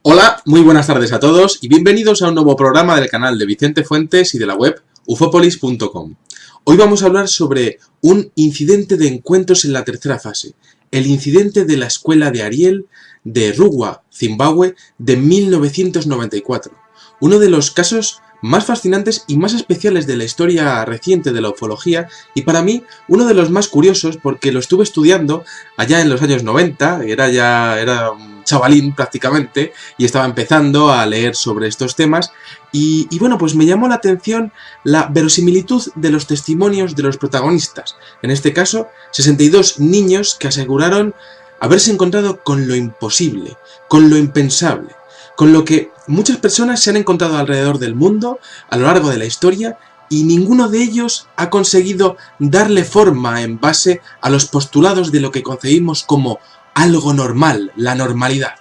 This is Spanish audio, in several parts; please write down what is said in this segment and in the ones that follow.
Hola, muy buenas tardes a todos y bienvenidos a un nuevo programa del canal de Vicente Fuentes y de la web ufopolis.com. Hoy vamos a hablar sobre un incidente de encuentros en la tercera fase, el incidente de la escuela de Ariel de Rugwa, Zimbabue, de 1994. Uno de los casos más fascinantes y más especiales de la historia reciente de la ufología y para mí uno de los más curiosos porque lo estuve estudiando allá en los años 90, era un chavalín prácticamente y estaba empezando a leer sobre estos temas y bueno, pues me llamó la atención la verosimilitud de los testimonios de los protagonistas, en este caso 62 niños que aseguraron haberse encontrado con lo imposible, con lo impensable, con lo que muchas personas se han encontrado alrededor del mundo a lo largo de la historia y ninguno de ellos ha conseguido darle forma en base a los postulados de lo que concebimos como algo normal, la normalidad.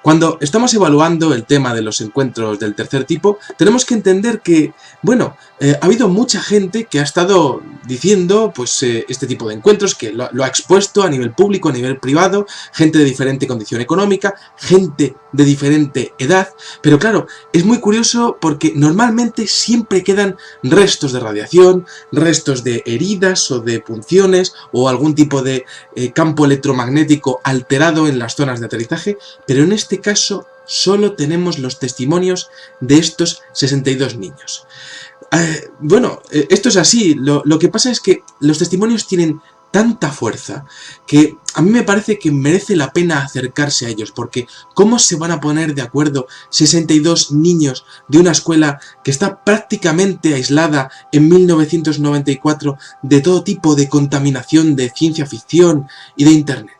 Cuando estamos evaluando el tema de los encuentros del tercer tipo, tenemos que entender que, bueno, ha habido mucha gente que ha estado diciendo pues este tipo de encuentros, que lo ha expuesto a nivel público, a nivel privado, gente de diferente condición económica, gente de diferente edad, pero claro, es muy curioso porque normalmente siempre quedan restos de radiación, restos de heridas o de punciones o algún tipo de campo electromagnético alterado en las zonas de aterrizaje, pero en este caso solo tenemos los testimonios de estos 62 niños. Bueno, esto es así, lo que pasa es que los testimonios tienen tanta fuerza que a mí me parece que merece la pena acercarse a ellos, porque ¿cómo se van a poner de acuerdo 62 niños de una escuela que está prácticamente aislada en 1994 de todo tipo de contaminación de ciencia ficción y de internet?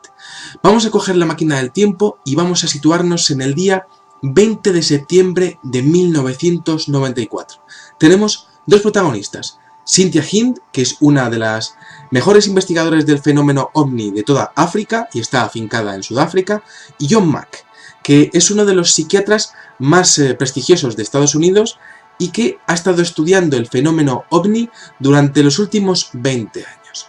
Vamos a coger la máquina del tiempo y vamos a situarnos en el día 20 de septiembre de 1994. Tenemos dos protagonistas, Cynthia Hind, que es una de las mejores investigadoras del fenómeno OVNI de toda África y está afincada en Sudáfrica, y John Mack, que es uno de los psiquiatras más prestigiosos de Estados Unidos y que ha estado estudiando el fenómeno OVNI durante los últimos 20 años.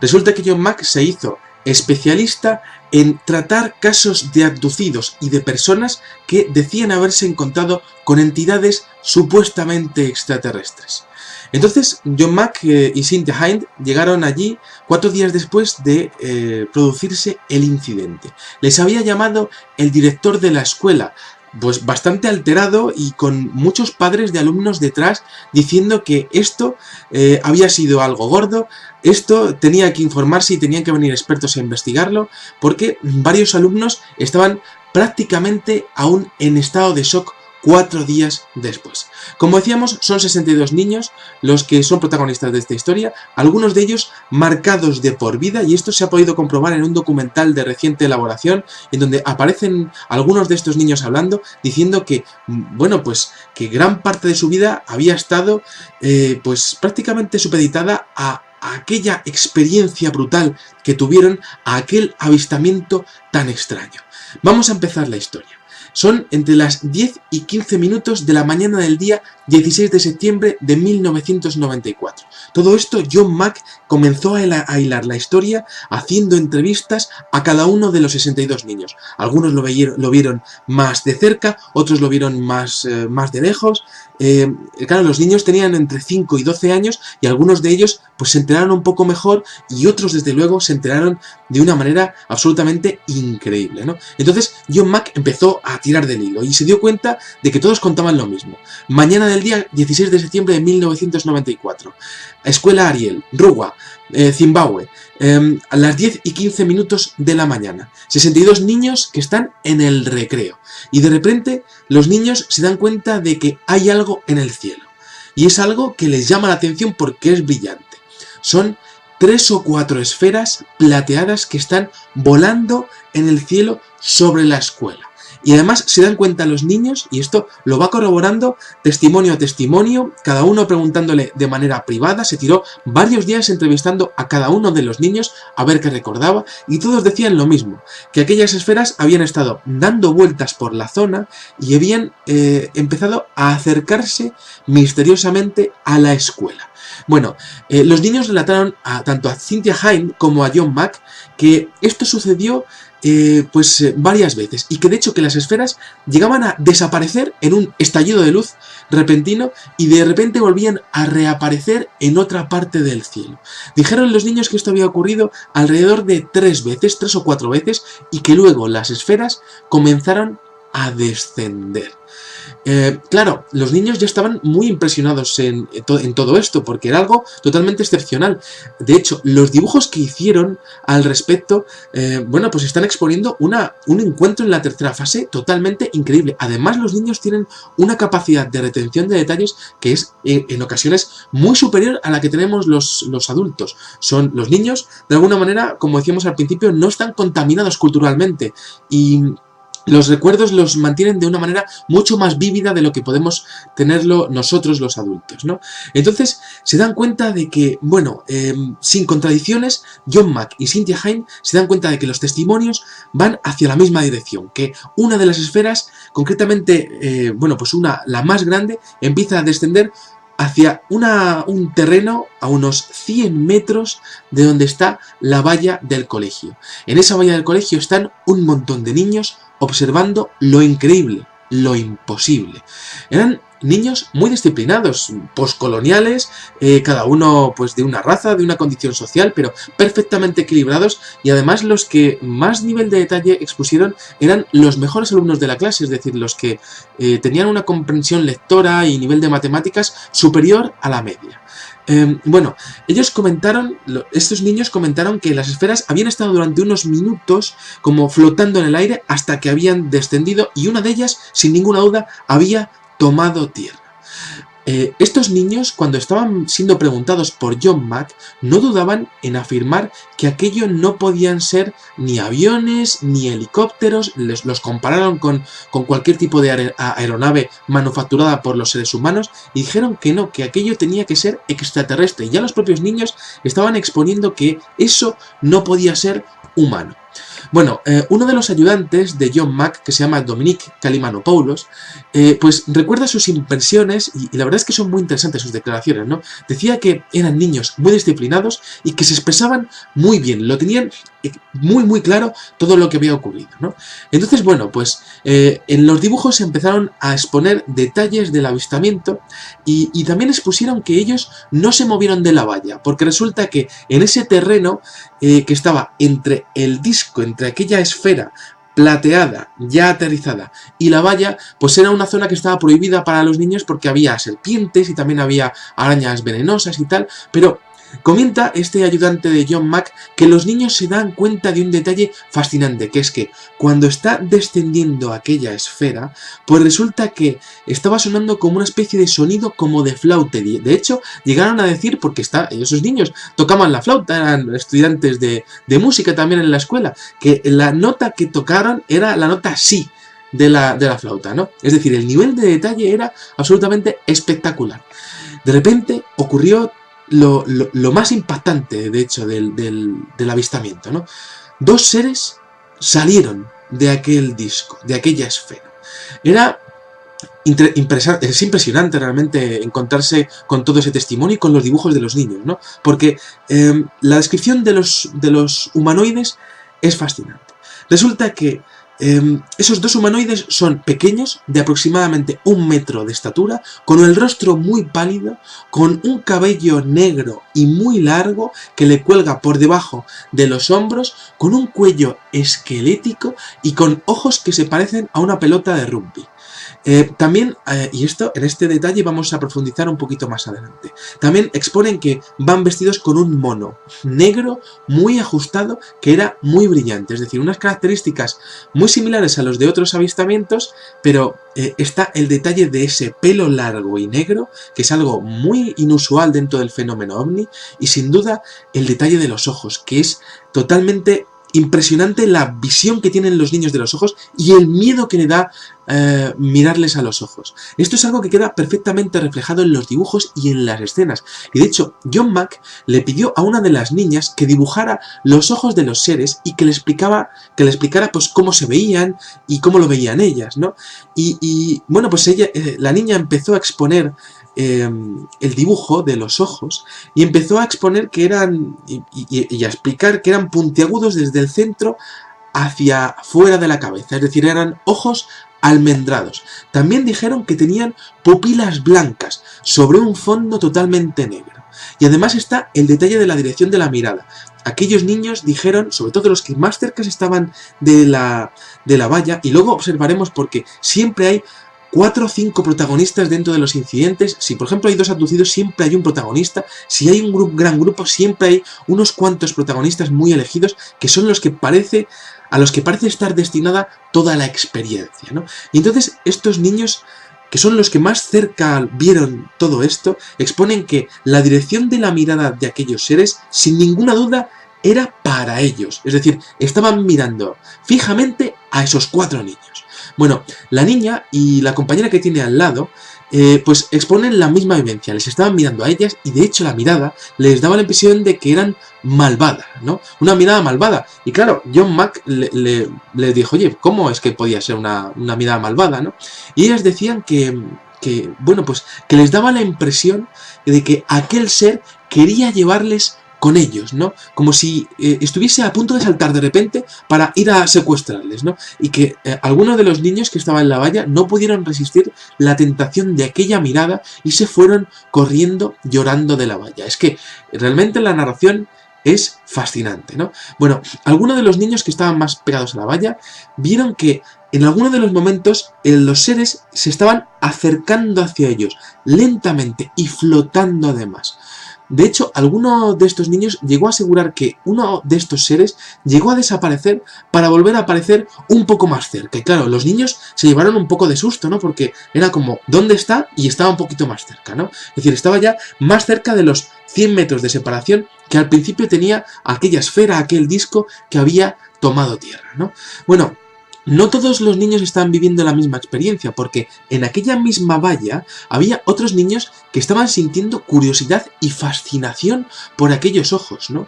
Resulta que John Mack se hizo especialista en tratar casos de abducidos y de personas que decían haberse encontrado con entidades supuestamente extraterrestres. Entonces, John Mack y Cynthia Hind llegaron allí 4 días después de producirse el incidente. Les había llamado el director de la escuela, pues bastante alterado y con muchos padres de alumnos detrás diciendo que esto había sido algo gordo, esto tenía que informarse y tenían que venir expertos a investigarlo, porque varios alumnos estaban prácticamente aún en estado de shock 4 días después. Como decíamos, son 62 niños los que son protagonistas de esta historia, algunos de ellos marcados de por vida, y esto se ha podido comprobar en un documental de reciente elaboración, en donde aparecen algunos de estos niños hablando, diciendo que, bueno, pues que gran parte de su vida había estado pues prácticamente supeditada a aquella experiencia brutal que tuvieron, a aquel avistamiento tan extraño. Vamos a empezar la historia. Son entre las 10 y 15 minutos de la mañana del día 16 de septiembre de 1994. Todo esto John Mack comenzó a hilar la historia haciendo entrevistas a cada uno de los 62 niños. Algunos lo vieron más de cerca, otros lo vieron más de lejos. Claro, los niños tenían entre 5 y 12 años y algunos de ellos pues se enteraron un poco mejor y otros desde luego se enteraron de una manera absolutamente increíble, ¿no? Entonces John Mack empezó a tirar del hilo y se dio cuenta de que todos contaban lo mismo. Mañana del día 16 de septiembre de 1994, Escuela Ariel, Rugwa, Zimbabue, a las 10 y 15 minutos de la mañana. 62 niños que están en el recreo. Y de repente los niños se dan cuenta de que hay algo en el cielo. Y es algo que les llama la atención porque es brillante. Son 3 o 4 esferas plateadas que están volando en el cielo sobre la escuela. Y además se dan cuenta los niños, y esto lo va corroborando testimonio a testimonio, cada uno preguntándole de manera privada. Se tiró varios días entrevistando a cada uno de los niños a ver qué recordaba, y todos decían lo mismo, que aquellas esferas habían estado dando vueltas por la zona y habían empezado a acercarse misteriosamente a la escuela. Bueno, los niños relataron tanto a Cynthia Hind como a John Mack que esto sucedió varias veces, y que de hecho que las esferas llegaban a desaparecer en un estallido de luz repentino y de repente volvían a reaparecer en otra parte del cielo. Dijeron los niños que esto había ocurrido alrededor de 3 o 4 veces, y que luego las esferas comenzaron a descender. Claro, los niños ya estaban muy impresionados en todo esto, porque era algo totalmente excepcional. De hecho, los dibujos que hicieron al respecto, bueno, pues están exponiendo un encuentro en la tercera fase totalmente increíble. Además, los niños tienen una capacidad de retención de detalles que es en ocasiones muy superior a la que tenemos los adultos. Los niños, de alguna manera, como decíamos al principio, no están contaminados culturalmente, y los recuerdos los mantienen de una manera mucho más vívida de lo que podemos tenerlo nosotros los adultos, ¿no? Entonces se dan cuenta de que, bueno, sin contradicciones, John Mack y Cynthia Hein se dan cuenta de que los testimonios van hacia la misma dirección, que una de las esferas, concretamente, bueno, pues la más grande, empieza a descender hacia un terreno a unos 100 metros de donde está la valla del colegio. En esa valla del colegio están un montón de niños observando lo increíble, lo imposible. Eran niños muy disciplinados, poscoloniales, cada uno pues de una raza, de una condición social, pero perfectamente equilibrados, y además los que más nivel de detalle expusieron eran los mejores alumnos de la clase, es decir, los que tenían una comprensión lectora y nivel de matemáticas superior a la media. Bueno, estos niños comentaron que las esferas habían estado durante unos minutos como flotando en el aire hasta que habían descendido, y una de ellas, sin ninguna duda, había tomado tierra. Estos niños, cuando estaban siendo preguntados por John Mack, no dudaban en afirmar que aquello no podían ser ni aviones ni helicópteros. Los compararon con cualquier tipo de aeronave manufacturada por los seres humanos, y dijeron que no, que aquello tenía que ser extraterrestre. Ya los propios niños estaban exponiendo que eso no podía ser humano. Bueno, uno de los ayudantes de John Mack, que se llama Dominic Kalimanopoulos, pues recuerda sus impresiones, y la verdad es que son muy interesantes sus declaraciones, ¿no? Decía que eran niños muy disciplinados y que se expresaban muy bien, lo tenían muy claro todo lo que había ocurrido, ¿no? Entonces, bueno, pues en los dibujos se empezaron a exponer detalles del avistamiento, y también expusieron que ellos no se movieron de la valla, porque resulta que en ese terreno que estaba entre el disco, entre aquella esfera plateada, ya aterrizada, y la valla, pues era una zona que estaba prohibida para los niños porque había serpientes y también había arañas venenosas y tal, pero comenta este ayudante de John Mack que los niños se dan cuenta de un detalle fascinante, que es que cuando está descendiendo aquella esfera, pues resulta que estaba sonando como una especie de sonido como de flauta. De hecho, llegaron a decir, porque esos niños tocaban la flauta, eran estudiantes de música también en la escuela, que la nota que tocaron era la nota si de la flauta, ¿no? Es decir, el nivel de detalle era absolutamente espectacular. De repente ocurrió lo más impactante, de hecho, del avistamiento, ¿no? Dos seres salieron de aquel disco, de aquella esfera. Es impresionante realmente encontrarse con todo ese testimonio y con los dibujos de los niños, ¿no? Porque la descripción de los humanoides es fascinante. Resulta que esos dos humanoides son pequeños, de aproximadamente 1 metro de estatura, con el rostro muy pálido, con un cabello negro y muy largo que le cuelga por debajo de los hombros, con un cuello esquelético y con ojos que se parecen a una pelota de rugby. También, y en este detalle vamos a profundizar un poquito más adelante, también exponen que van vestidos con un mono negro muy ajustado que era muy brillante, es decir, unas características muy similares a los de otros avistamientos, pero está el detalle de ese pelo largo y negro, que es algo muy inusual dentro del fenómeno ovni, y sin duda el detalle de los ojos, que es totalmente impresionante la visión que tienen los niños de los ojos y el miedo que le da mirarles a los ojos. Esto es algo que queda perfectamente reflejado en los dibujos y en las escenas. Y de hecho, John Mack le pidió a una de las niñas que dibujara los ojos de los seres y que le explicara pues cómo se veían y cómo lo veían ellas, ¿no? Y bueno, pues la niña empezó a exponer el dibujo de los ojos y empezó a exponer que eran y a explicar que eran puntiagudos desde el centro hacia fuera de la cabeza, es decir, eran ojos almendrados. También dijeron que tenían pupilas blancas sobre un fondo totalmente negro. Y además está el detalle de la dirección de la mirada. Aquellos niños dijeron, sobre todo los que más cerca estaban de la valla, y luego observaremos porque siempre hay 4 o 5 protagonistas dentro de los incidentes. Si por ejemplo hay 2 abducidos, siempre hay un protagonista. Si hay un gran grupo, siempre hay unos cuantos protagonistas muy elegidos que son los que a los que parece estar destinada toda la experiencia, ¿no? Y entonces estos niños, que son los que más cerca vieron todo esto, exponen que la dirección de la mirada de aquellos seres, sin ninguna duda, era para ellos. Es decir, estaban mirando fijamente a esos 4 niños. Bueno, la niña y la compañera que tiene al lado, pues exponen la misma vivencia. Les estaban mirando a ellas y de hecho la mirada les daba la impresión de que eran malvadas, ¿no? Una mirada malvada. Y claro, John Mack le dijo, oye, ¿cómo es que podía ser una mirada malvada, ¿no? Y ellas decían que, bueno, pues que les daba la impresión de que aquel ser quería llevarles con ellos, ¿no? Como si estuviese a punto de saltar de repente para ir a secuestrarles, ¿no? Y que algunos de los niños que estaban en la valla no pudieron resistir la tentación de aquella mirada y se fueron corriendo llorando de la valla. Es que realmente la narración es fascinante, ¿no? Bueno, algunos de los niños que estaban más pegados a la valla vieron que en algunos de los momentos los seres se estaban acercando hacia ellos lentamente y flotando además. De hecho, alguno de estos niños llegó a asegurar que uno de estos seres llegó a desaparecer para volver a aparecer un poco más cerca. Y claro, los niños se llevaron un poco de susto, ¿no? Porque era como, ¿dónde está? Y estaba un poquito más cerca, ¿no? Es decir, estaba ya más cerca de los 100 metros de separación que al principio tenía aquella esfera, aquel disco que había tomado tierra, ¿no? Bueno, no todos los niños estaban viviendo la misma experiencia, porque en aquella misma valla había otros niños que estaban sintiendo curiosidad y fascinación por aquellos ojos, ¿no?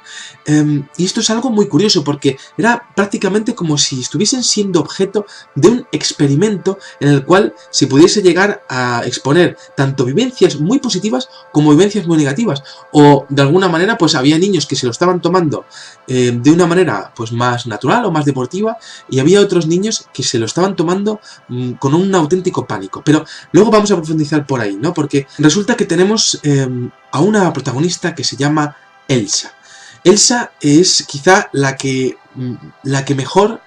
Y esto es algo muy curioso, porque era prácticamente como si estuviesen siendo objeto de un experimento en el cual se pudiese llegar a exponer tanto vivencias muy positivas como vivencias muy negativas. O de alguna manera pues había niños que se lo estaban tomando de una manera pues más natural o más deportiva, y había otros niños que se lo estaban tomando con un auténtico pánico. Pero luego vamos a profundizar por ahí, ¿no? Porque resulta que tenemos a una protagonista que se llama Elsa. Elsa es quizá la que mejor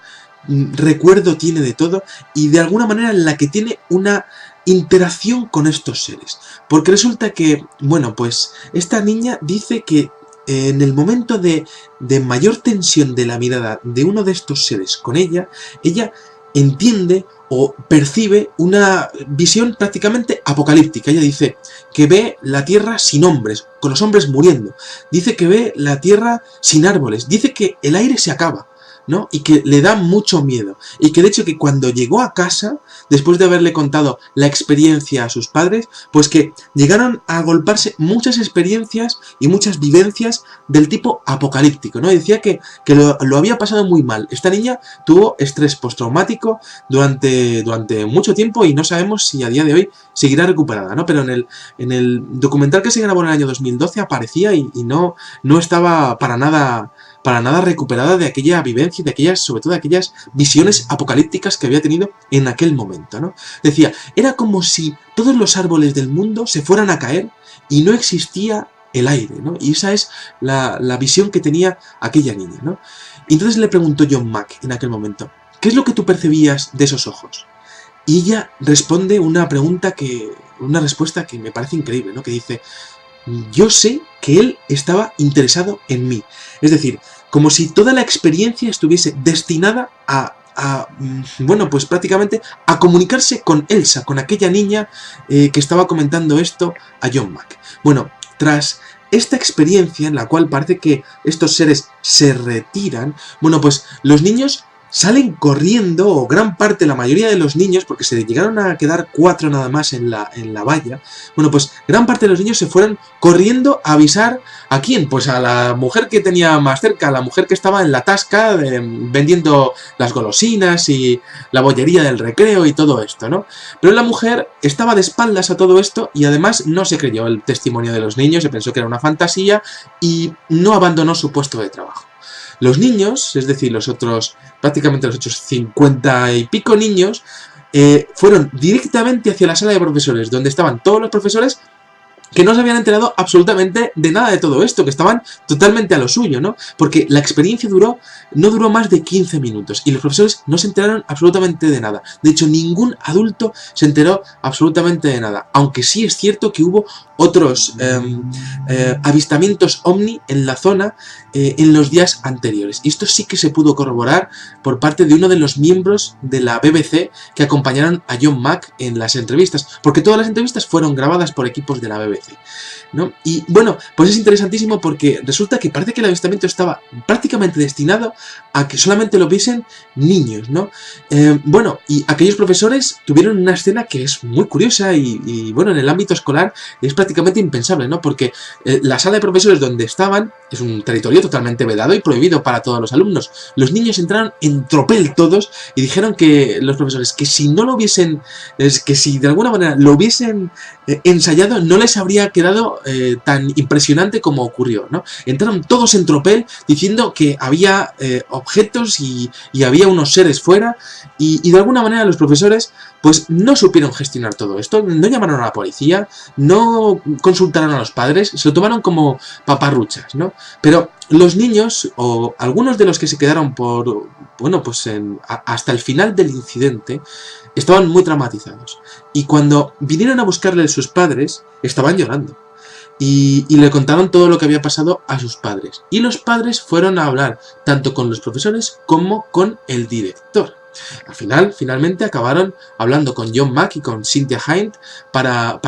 recuerdo tiene de todo, y de alguna manera la que tiene una interacción con estos seres. Porque resulta que, bueno, pues esta niña dice que en el momento de mayor tensión de la mirada de uno de estos seres con ella entiende o percibe una visión prácticamente apocalíptica. Ella dice que ve la tierra sin hombres, con los hombres muriendo. Dice que ve la tierra sin árboles. Dice que el aire se acaba, ¿no? Y que le da mucho miedo. Y que de hecho que cuando llegó a casa, después de haberle contado la experiencia a sus padres, pues que llegaron a agolparse muchas experiencias y muchas vivencias del tipo apocalíptico, ¿no? Y decía que lo había pasado muy mal. Esta niña tuvo estrés postraumático durante mucho tiempo, y no sabemos si a día de hoy seguirá recuperada, ¿no? Pero en el documental que se grabó en el año 2012 aparecía y no estaba para nada recuperada de aquella vivencia, sobre todo de aquellas visiones apocalípticas que había tenido en aquel momento, ¿no? Decía, era como si todos los árboles del mundo se fueran a caer y no existía el aire, ¿no? Y esa es la visión que tenía aquella niña, ¿no? Y entonces le preguntó John Mack en aquel momento, ¿qué es lo que tú percibías de esos ojos? Y ella responde una respuesta que me parece increíble, ¿no? Que dice, yo sé que él estaba interesado en mí. Es decir, como si toda la experiencia estuviese destinada bueno, pues prácticamente a comunicarse con Elsa, con aquella niña que estaba comentando esto a John Mack. Bueno, tras esta experiencia en la cual parece que estos seres se retiran, bueno, pues los niños salen corriendo, o gran parte, la mayoría de los niños, porque se llegaron a quedar 4 nada más en la valla, bueno, pues gran parte de los niños se fueron corriendo a avisar ¿a quién? Pues a la mujer que tenía más cerca, a la mujer que estaba en la tasca vendiendo las golosinas y la bollería del recreo y todo esto, ¿no? Pero la mujer estaba de espaldas a todo esto y además no se creyó el testimonio de los niños, se pensó que era una fantasía y no abandonó su puesto de trabajo. Los niños, es decir, prácticamente los otros 50 y pico niños, fueron directamente hacia la sala de profesores, donde estaban todos los profesores que no se habían enterado absolutamente de nada de todo esto, que estaban totalmente a lo suyo, ¿no? Porque la experiencia no duró más de 15 minutos y los profesores no se enteraron absolutamente de nada. De hecho, ningún adulto se enteró absolutamente de nada, aunque sí es cierto que hubo otros avistamientos ovni en la zona en los días anteriores. Y esto sí que se pudo corroborar por parte de uno de los miembros de la BBC que acompañaron a John Mack en las entrevistas, porque todas las entrevistas fueron grabadas por equipos de la BBC, ¿no? Y bueno, pues es interesantísimo porque resulta que parece que el avistamiento estaba prácticamente destinado a que solamente lo viesen niños, ¿no? Bueno, y aquellos profesores tuvieron una escena que es muy curiosa y bueno, en el ámbito escolar es prácticamente impensable, ¿no? Porque la sala de profesores donde estaban es un territorio totalmente vedado y prohibido para todos los alumnos. Los niños entraron en tropel todos y dijeron que los profesores que si no lo hubiesen, que si de alguna manera lo hubiesen ensayado, no les habría quedado tan impresionante como ocurrió, ¿no? Entraron todos en tropel diciendo que había objetos y había unos seres fuera y de alguna manera los profesores pues no supieron gestionar todo esto, no llamaron a la policía, no consultaron a los padres, se lo tomaron como paparruchas, ¿no? Pero los niños, o algunos de los que se quedaron hasta el final del incidente, estaban muy traumatizados. Y cuando vinieron a buscarle a sus padres, estaban llorando. Y le contaron todo lo que había pasado a sus padres. Y los padres fueron a hablar tanto con los profesores como con el director. Al final, finalmente acabaron hablando con John Mack y con Cynthia Hind para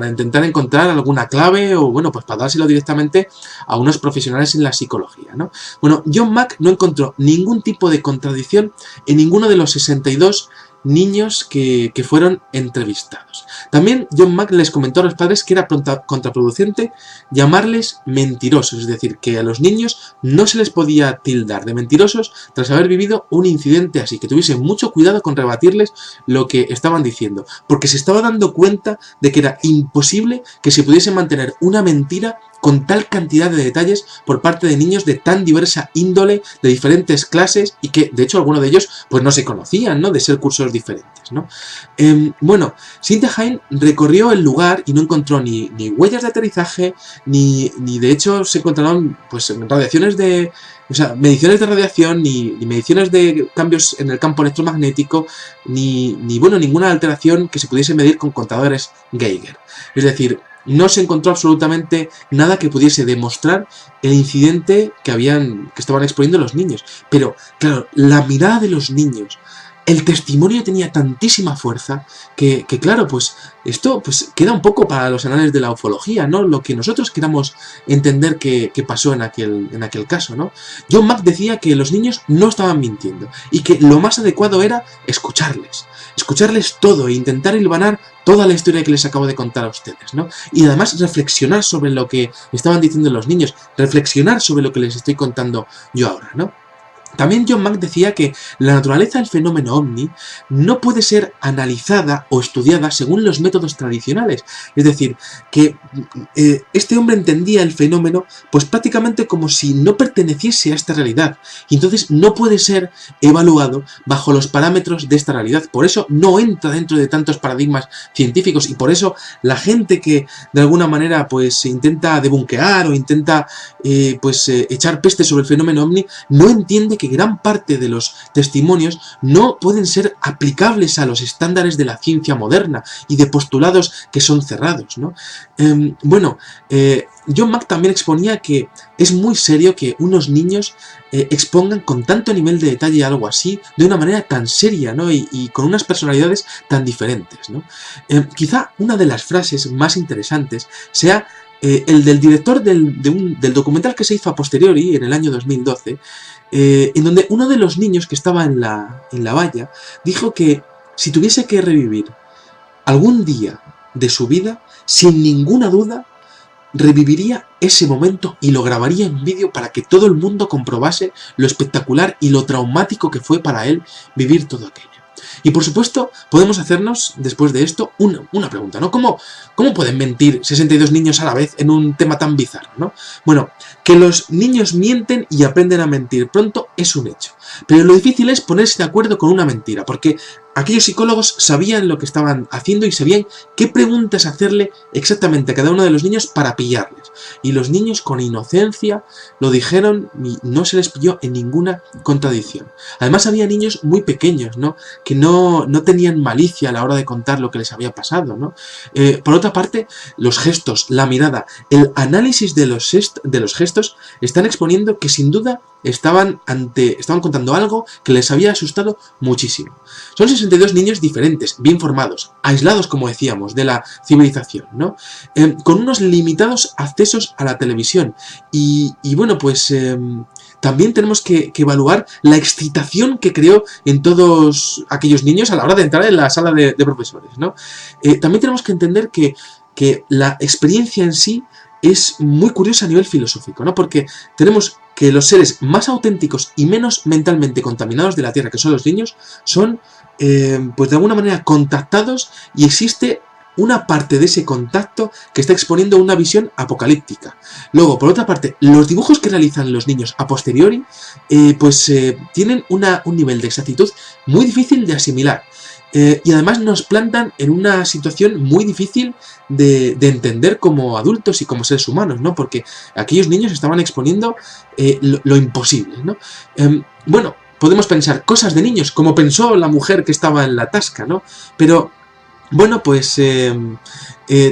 intentar encontrar alguna clave o pues para dárselo directamente a unos profesionales en la psicología, ¿no? Bueno, John Mack no encontró ningún tipo de contradicción en ninguno de los 62 niños que fueron entrevistados. También John Mack les comentó a los padres que era contraproducente llamarles mentirosos, es decir, que a los niños no se les podía tildar de mentirosos tras haber vivido un incidente así, que tuviesen mucho cuidado con rebatirles lo que estaban diciendo, porque se estaba dando cuenta de que era imposible que se pudiese mantener una mentira con tal cantidad de detalles por parte de niños de tan diversa índole, de diferentes clases, y que de hecho algunos de ellos pues no se conocían, ¿no? De ser cursos diferentes, ¿no? Bueno, Cynthia Hind recorrió el lugar y no encontró ni huellas de aterrizaje, ni de hecho se encontraron pues radiaciones de... O sea, mediciones de radiación, ni mediciones de cambios en el campo electromagnético, ni ninguna alteración que se pudiese medir con contadores Geiger. Es decir, no se encontró absolutamente nada que pudiese demostrar el incidente que estaban exponiendo los niños. Pero, claro, la mirada de los niños, el testimonio tenía tantísima fuerza que claro, pues esto pues queda un poco para los anales de la ufología, ¿no? Lo que nosotros queramos entender que pasó en aquel caso, ¿no? John Mack decía que los niños no estaban mintiendo y que lo más adecuado era escucharles todo e intentar hilvanar toda la historia que les acabo de contar a ustedes, ¿no? Y además reflexionar sobre lo que estaban diciendo los niños, reflexionar sobre lo que les estoy contando yo ahora, ¿no? También John Mack decía que la naturaleza del fenómeno ovni no puede ser analizada o estudiada según los métodos tradicionales. Es decir, que este hombre entendía el fenómeno pues prácticamente como si no perteneciese a esta realidad. Y entonces no puede ser evaluado bajo los parámetros de esta realidad. Por eso no entra dentro de tantos paradigmas científicos y por eso la gente que de alguna manera pues intenta debunkear o intenta echar peste sobre el fenómeno ovni no entiende que gran parte de los testimonios no pueden ser aplicables a los estándares de la ciencia moderna y de postulados que son cerrados, ¿no? John Mack también exponía que es muy serio que unos niños expongan con tanto nivel de detalle algo así, de una manera tan seria, ¿no? y con unas personalidades tan diferentes, ¿no? Quizá una de las frases más interesantes sea el del director del documental que se hizo a posteriori, en el año 2012, en donde uno de los niños que estaba en la valla dijo que si tuviese que revivir algún día de su vida, sin ninguna duda, reviviría ese momento y lo grabaría en vídeo para que todo el mundo comprobase lo espectacular y lo traumático que fue para él vivir todo aquello. Y por supuesto, podemos hacernos, después de esto, una pregunta, ¿no? ¿Cómo pueden mentir 62 niños a la vez en un tema tan bizarro, ¿no? Bueno, que los niños mienten y aprenden a mentir pronto es un hecho. Pero lo difícil es ponerse de acuerdo con una mentira, porque aquellos psicólogos sabían lo que estaban haciendo y sabían qué preguntas hacerle exactamente a cada uno de los niños para pillarles. Y los niños con inocencia lo dijeron y no se les pilló en ninguna contradicción. Además había niños muy pequeños, ¿no? Que no tenían malicia a la hora de contar lo que les había pasado, ¿no? Por otra parte, los gestos, la mirada, el análisis de los gestos están exponiendo que sin duda estaban contando algo que les había asustado muchísimo. Son 62 niños diferentes, bien formados, aislados, como decíamos, de la civilización, ¿no? Con unos limitados accesos a la televisión. Y bueno, pues también tenemos que evaluar la excitación que creó en todos aquellos niños a la hora de entrar en la sala de profesores, ¿no? También tenemos que entender que la experiencia en sí es muy curiosa a nivel filosófico, ¿no? Porque tenemos que los seres más auténticos y menos mentalmente contaminados de la Tierra, que son los niños, son, pues de alguna manera, contactados, y existe una parte de ese contacto que está exponiendo una visión apocalíptica. Luego, por otra parte, los dibujos que realizan los niños a posteriori, tienen un nivel de exactitud muy difícil de asimilar. Y además nos plantan en una situación muy difícil de entender como adultos y como seres humanos, ¿no? Porque aquellos niños estaban exponiendo lo imposible, ¿no? Bueno, podemos pensar cosas de niños, como pensó la mujer que estaba en la tasca, ¿no? Pero, bueno, pues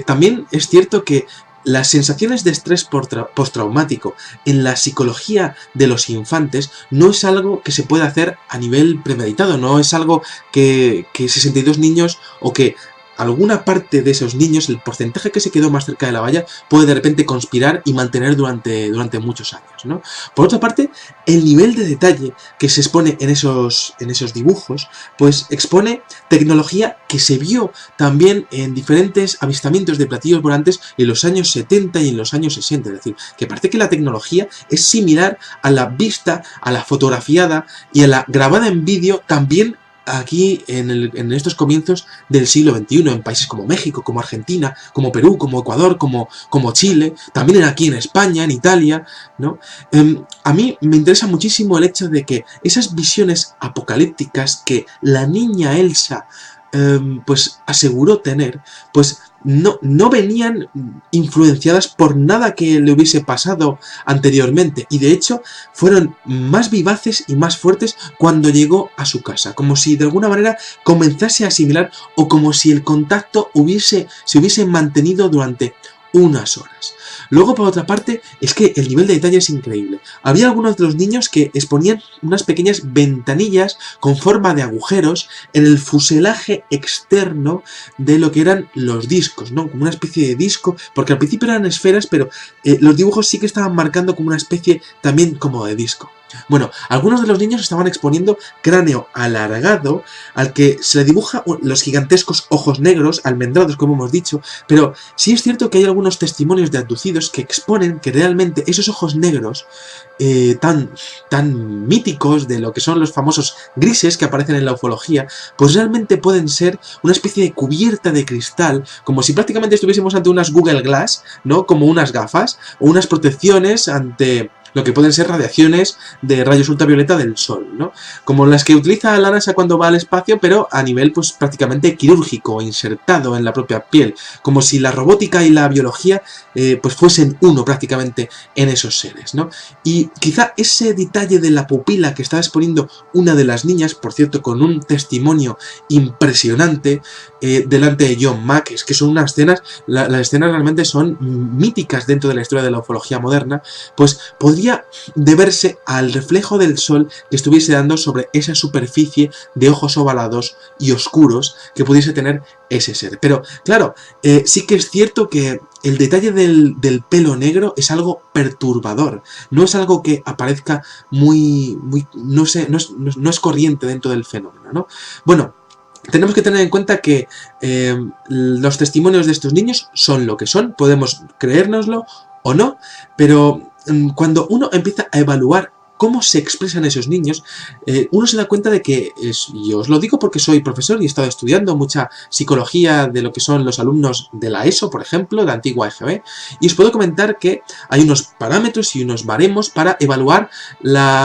también es cierto que las sensaciones de estrés postraumático en la psicología de los infantes no es algo que se pueda hacer a nivel premeditado, no es algo que 62 niños o que alguna parte de esos niños, el porcentaje que se quedó más cerca de la valla, puede de repente conspirar y mantener durante muchos años, ¿no? Por otra parte, el nivel de detalle que se expone en esos dibujos, pues expone tecnología que se vio también en diferentes avistamientos de platillos volantes en los años 70 y en los años 60, es decir, que parece que la tecnología es similar a la vista, a la fotografiada y a la grabada en vídeo también aquí en estos comienzos del siglo XXI, en países como México, como Argentina, como Perú, como Ecuador, como Chile, también aquí en España, en Italia, ¿no? A mí me interesa muchísimo el hecho de que esas visiones apocalípticas que la niña Elsa pues aseguró tener, pues no venían influenciadas por nada que le hubiese pasado anteriormente, y de hecho fueron más vivaces y más fuertes cuando llegó a su casa, como si de alguna manera comenzase a asimilar, o como si el contacto se hubiese mantenido durante unas horas. Luego, por otra parte, es que el nivel de detalle es increíble. Había algunos de los niños que exponían unas pequeñas ventanillas con forma de agujeros en el fuselaje externo de lo que eran los discos, ¿no? Como una especie de disco, porque al principio eran esferas, pero los dibujos sí que estaban marcando como una especie también como de disco. Bueno, algunos de los niños estaban exponiendo cráneo alargado al que se le dibuja los gigantescos ojos negros, almendrados como hemos dicho, pero sí es cierto que hay algunos testimonios de abducidos que exponen que realmente esos ojos negros tan míticos de lo que son los famosos grises que aparecen en la ufología, pues realmente pueden ser una especie de cubierta de cristal, como si prácticamente estuviésemos ante unas Google Glass, ¿no? Como unas gafas o unas protecciones ante lo que pueden ser radiaciones de rayos ultravioleta del sol, ¿no? Como las que utiliza la NASA cuando va al espacio, pero a nivel pues prácticamente quirúrgico, insertado en la propia piel, como si la robótica y la biología pues fuesen uno prácticamente en esos seres, ¿no? Y quizá ese detalle de la pupila que está exponiendo una de las niñas, por cierto, con un testimonio impresionante delante de John Mack, es que son unas escenas, las escenas realmente son míticas dentro de la historia de la ufología moderna, pues podría deberse al reflejo del sol que estuviese dando sobre esa superficie de ojos ovalados y oscuros que pudiese tener ese ser. Pero claro, sí que es cierto que el detalle del pelo negro es algo perturbador, no es algo que aparezca no es corriente dentro del fenómeno, ¿no? Bueno, tenemos que tener en cuenta que los testimonios de estos niños son lo que son, podemos creérnoslo o no, pero cuando uno empieza a evaluar cómo se expresan esos niños, uno se da cuenta de que, y os lo digo porque soy profesor y he estado estudiando mucha psicología de lo que son los alumnos de la ESO, por ejemplo, de la antigua EGB, y os puedo comentar que hay unos parámetros y unos baremos para evaluar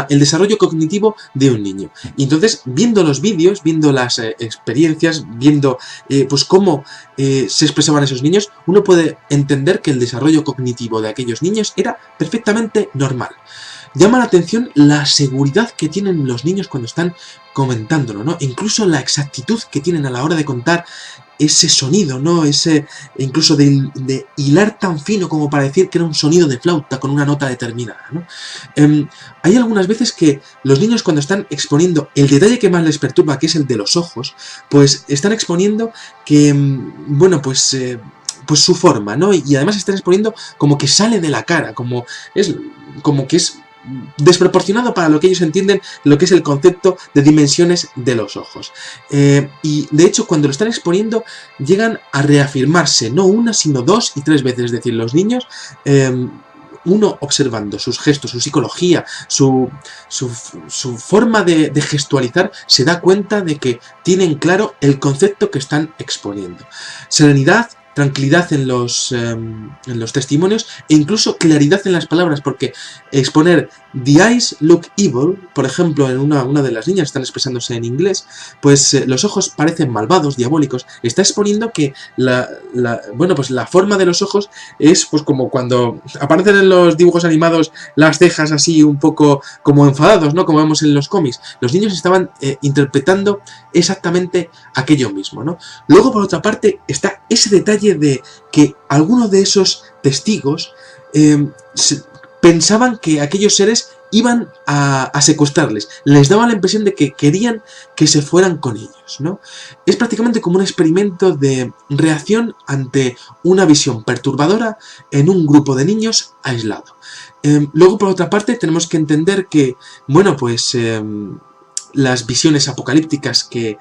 el desarrollo cognitivo de un niño. Y entonces, viendo los vídeos, viendo las experiencias, viendo pues cómo se expresaban esos niños, uno puede entender que el desarrollo cognitivo de aquellos niños era perfectamente normal. Llama la atención la seguridad que tienen los niños cuando están comentándolo, ¿no? Incluso la exactitud que tienen a la hora de contar ese sonido, ¿no? Incluso de hilar tan fino como para decir que era un sonido de flauta con una nota determinada, ¿no? Hay algunas veces que los niños, cuando están exponiendo el detalle que más les perturba, que es el de los ojos, pues están exponiendo que, bueno, pues su forma, ¿no? Y además están exponiendo como que sale de la cara, como que es desproporcionado para lo que ellos entienden lo que es el concepto de dimensiones de los ojos. Y de hecho, cuando lo están exponiendo, llegan a reafirmarse no una, sino 2 y 3 veces. Es decir, los niños, uno observando sus gestos, su psicología, su forma de gestualizar, se da cuenta de que tienen claro el concepto que están exponiendo. Serenidad, tranquilidad en los testimonios e incluso claridad en las palabras, porque exponer "The eyes look evil", por ejemplo, en una de las niñas están expresándose en inglés, pues los ojos parecen malvados, diabólicos, está exponiendo que bueno, pues la forma de los ojos es pues como cuando aparecen en los dibujos animados las cejas así un poco como enfadados, ¿no? Como vemos en los cómics. Los niños estaban interpretando exactamente aquello mismo, ¿no? Luego, por otra parte, está ese detalle de que algunos de esos testigos pensaban que aquellos seres iban a secuestrarles, les daba la impresión de que querían que se fueran con ellos, ¿no? Es prácticamente como un experimento de reacción ante una visión perturbadora en un grupo de niños aislado. Luego, por otra parte, tenemos que entender que, bueno, pues las visiones apocalípticas que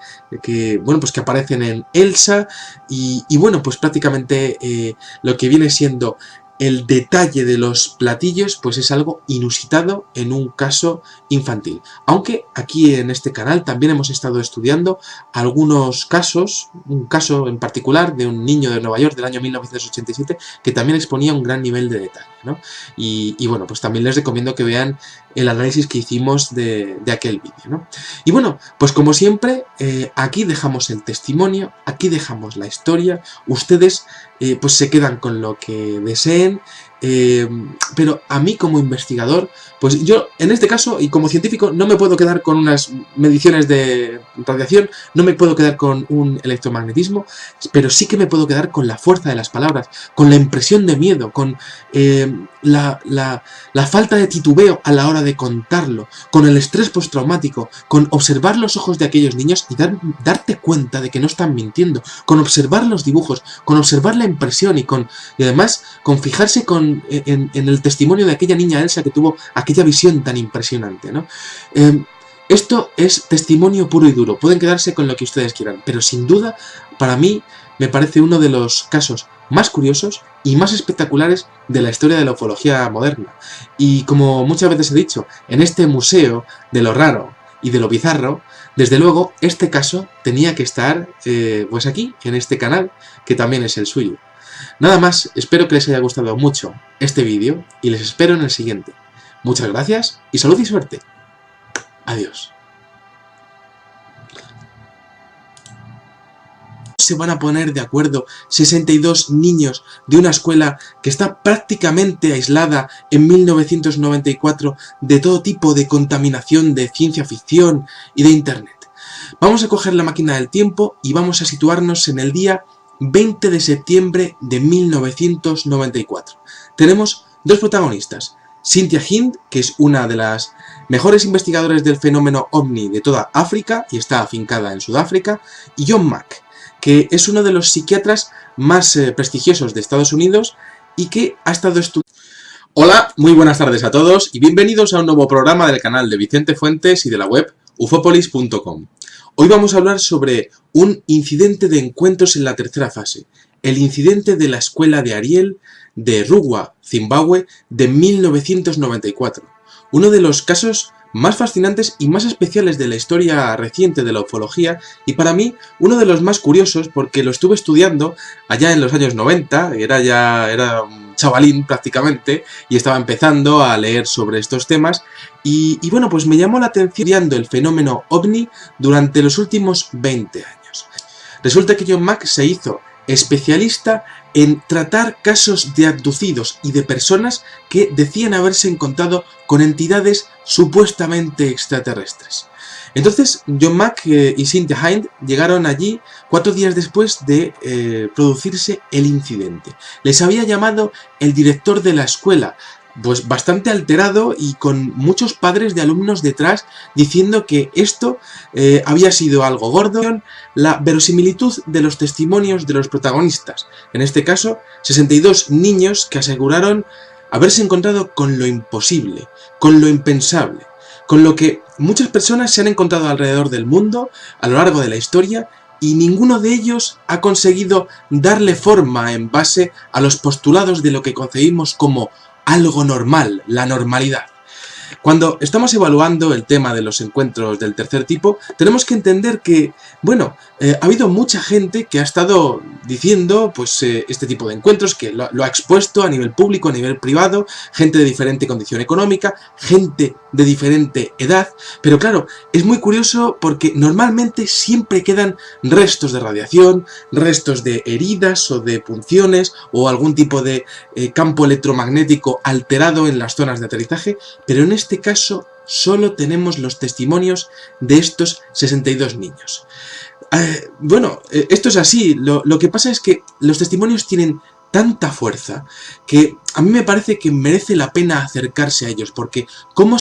aparecen en Elsa y bueno, pues prácticamente lo que viene siendo el detalle de los platillos, pues es algo inusitado en un caso infantil. Aunque aquí en este canal también hemos estado estudiando algunos casos, un caso en particular de un niño de Nueva York del año 1987 que también exponía un gran nivel de detalle, ¿no? Y bueno, pues también les recomiendo que vean el análisis que hicimos de aquel vídeo, ¿no? Y bueno, pues como siempre, aquí dejamos el testimonio, aquí dejamos la historia, ustedes pues se quedan con lo que deseen, pero a mí como investigador, pues yo en este caso y como científico no me puedo quedar con unas mediciones de radiación, no me puedo quedar con un electromagnetismo, pero sí que me puedo quedar con la fuerza de las palabras, con la impresión de miedo, con la falta de titubeo a la hora de contarlo, con el estrés postraumático, con observar los ojos de aquellos niños y darte cuenta de que no están mintiendo, con observar los dibujos, con observar la impresión y además con fijarse en el testimonio de aquella niña Elsa que tuvo aquella visión tan impresionante, ¿no? Esto es testimonio puro y duro, pueden quedarse con lo que ustedes quieran, pero sin duda, para mí, me parece uno de los casos más curiosos y más espectaculares de la historia de la ufología moderna. Y como muchas veces he dicho, en este museo de lo raro y de lo bizarro, desde luego, este caso tenía que estar pues aquí, en este canal, que también es el suyo. Nada más, espero que les haya gustado mucho este vídeo y les espero en el siguiente. Muchas gracias y salud y suerte. Adiós. Se van a poner de acuerdo 62 niños de una escuela que está prácticamente aislada en 1994 de todo tipo de contaminación de ciencia ficción y de internet. Vamos a coger la máquina del tiempo y vamos a situarnos en el día 20 de septiembre de 1994. Tenemos dos protagonistas, Cynthia Hind, que es una de las mejores investigadoras del fenómeno OVNI de toda África y está afincada en Sudáfrica, y John Mack, que es uno de los psiquiatras más prestigiosos de Estados Unidos y que ha estado estudiando. Hola, muy buenas tardes a todos y bienvenidos a un nuevo programa del canal de Vicente Fuentes y de la web ufopolis.com. Hoy vamos a hablar sobre un incidente de encuentros en la tercera fase, el incidente de la escuela de Ariel de Rugwa, Zimbabue, de 1994. uno de los casos más fascinantes y más especiales de la historia reciente de la ufología, y para mí uno de los más curiosos porque lo estuve estudiando allá en los años 90, era un chavalín prácticamente, y estaba empezando a leer sobre estos temas, y bueno, pues me llamó la atención estudiando el fenómeno OVNI durante los últimos 20 años. Resulta que John Mack se hizo especialista en tratar casos de abducidos y de personas que decían haberse encontrado con entidades supuestamente extraterrestres. Entonces, John Mack y Cynthia Hind llegaron allí 4 días después de producirse el incidente. Les había llamado el director de la escuela, pues bastante alterado y con muchos padres de alumnos detrás diciendo que esto había sido algo gordo. La verosimilitud de los testimonios de los protagonistas, en este caso 62 niños que aseguraron haberse encontrado con lo imposible, con lo impensable, con lo que muchas personas se han encontrado alrededor del mundo a lo largo de la historia, y ninguno de ellos ha conseguido darle forma en base a los postulados de lo que concebimos como algo normal, la normalidad. Cuando estamos evaluando el tema de los encuentros del tercer tipo, tenemos que entender que, bueno, ha habido mucha gente que ha estado diciendo pues este tipo de encuentros, que lo ha expuesto a nivel público, a nivel privado, gente de diferente condición económica, gente de diferente edad, pero claro, es muy curioso porque normalmente siempre quedan restos de radiación, restos de heridas o de punciones o algún tipo de campo electromagnético alterado en las zonas de aterrizaje, pero en este caso solo tenemos los testimonios de estos 62 niños. Bueno, esto es así. Lo que pasa es que los testimonios tienen tanta fuerza que a mí me parece que merece la pena acercarse a ellos, porque ¿cómo